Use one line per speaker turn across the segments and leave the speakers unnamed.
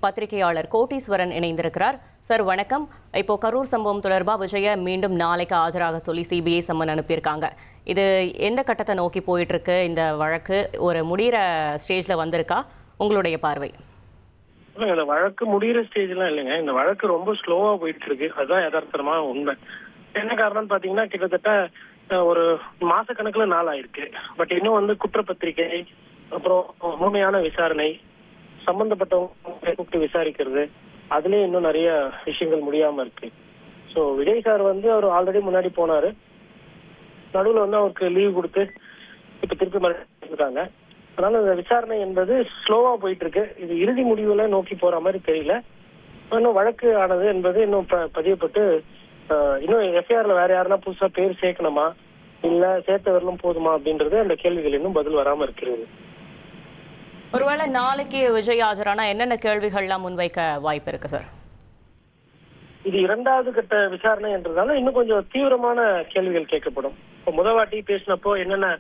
பத்திரிகையாளர் கோட்டீஸ்வரன் இணைந்திருக்கிறார். சார் வணக்கம். இப்போ கரூர் சம்பவம் தொடர்பாக விஜய மீண்டும் நாளைக்கு ஆஜராக சொல்லி சிபிஐ சம்மன் அனுப்பியிருக்காங்க. இது எந்த கட்டத்தை நோக்கி போயிட்டு இருக்கு? இந்த வழக்கு ஒரு முடிகிற ஸ்டேஜ்ல வந்திருக்கா? உங்களுடைய பார்வை.
இந்த வழக்கு முடிகிற ஸ்டேஜ்லாம் இல்லைங்க. இந்த வழக்கு ரொம்ப ஸ்லோவா போயிட்டு இருக்கு. அதுதான் யதார்த்தமான உண்மை. என்ன காரணம்னு பாத்தீங்கன்னா கிட்டத்தட்ட ஒரு மாசக்கணக்குல நாள் ஆயிருக்கு. பட் இன்னும் குற்றப்பத்திரிகை, அப்புறம் முழுமையான விசாரணை, சம்பந்தப்பட்டவங்க கூப்பிட்டு விசாரிக்கிறது, அதுலயே இன்னும் நிறைய விஷயங்கள் முடியாம இருக்கு. ஸோ விஜய் சார் அவர் ஆல்ரெடி முன்னாடி போனாரு. நடுவில் அவருக்கு லீவ் கொடுத்து இப்ப திருப்பி மறுக்காங்க. அதனால இந்த விசாரணை என்பது ஸ்லோவா போயிட்டு இருக்கு. இது இறுதி முடிவுல நோக்கி போற மாதிரி தெரியல. இன்னும் வழக்கு ஆனது என்பது இன்னும் பதியப்பட்டு இன்னும் எஃப்ஐஆர்ல வேற யாருன்னா புதுசா பேர் சேர்க்கணுமா இல்ல சேர்த்தவர்களும் போதுமா அப்படின்றது அந்த கேள்விகள் இன்னும் பதில் வராம இருக்கிறது.
ஒருவேளை நாளைக்கு விஜய் ஆஜரானா என்னென்ன கேள்விகள்லாம் முன்வைக்க வாய்ப்பு இருக்கு சார்?
இது இரண்டாவது கட்ட விசாரணை என்றதால இன்னும் கொஞ்சம் தீவிரமான கேள்விகள் கேட்கப்படும். இப்போ முதவாட்டி பேசினப்போ என்னென்ன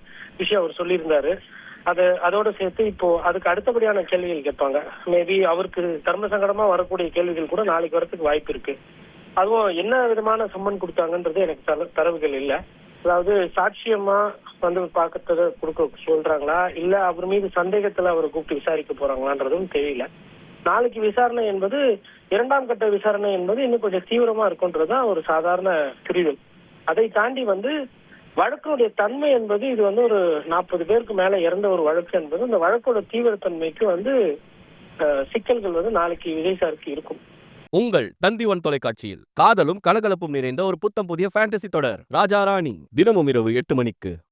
விஷயம் அவர் சொல்லியிருந்தாரு, அதோட சேர்த்து இப்போ அதுக்கு அடுத்தபடியான கேள்விகள் கேட்பாங்க. மேபி அவருக்கு தர்ம சங்கடமா வரக்கூடிய கேள்விகள் கூட நாளைக்கு வரதுக்கு வாய்ப்பு இருக்கு. அதுவும் என்ன விதமான சம்மன் கொடுத்தாங்கன்றது எனக்கு தரவுகள் இல்லை. அதாவது சாட்சியமா பார்க்கறத கொடுக்க சொல்றாங்களா இல்ல அவர் மீது சந்தேகத்துல அவரை கூப்பிட்டு விசாரிக்க போறாங்களான்றதும் தெரியல. நாளைக்கு விசாரணை என்பது இரண்டாம் கட்ட விசாரணை என்பது இன்னும் கொஞ்சம் தீவிரமா இருக்குன்றதுதான் ஒரு சாதாரண புரிதல். அதை தாண்டி வழக்கினுடைய தன்மை என்பது இது ஒரு 40 பேருக்கு மேல இறந்த ஒரு வழக்கு என்பது இந்த வழக்கோட தீவிரத்தன்மைக்கு சிக்கல்கள் நாளைக்கு விஜய் சாருக்கு இருக்கும்.
உங்கள் தந்தி ஒன் தொலைக்காட்சியில் காதலும் கலகலப்பும் நிறைந்த ஒரு புத்தம் புதிய ஃபேண்டசி தொடர் ராஜா ராணி தினமும் இரவு 8 மணிக்கு.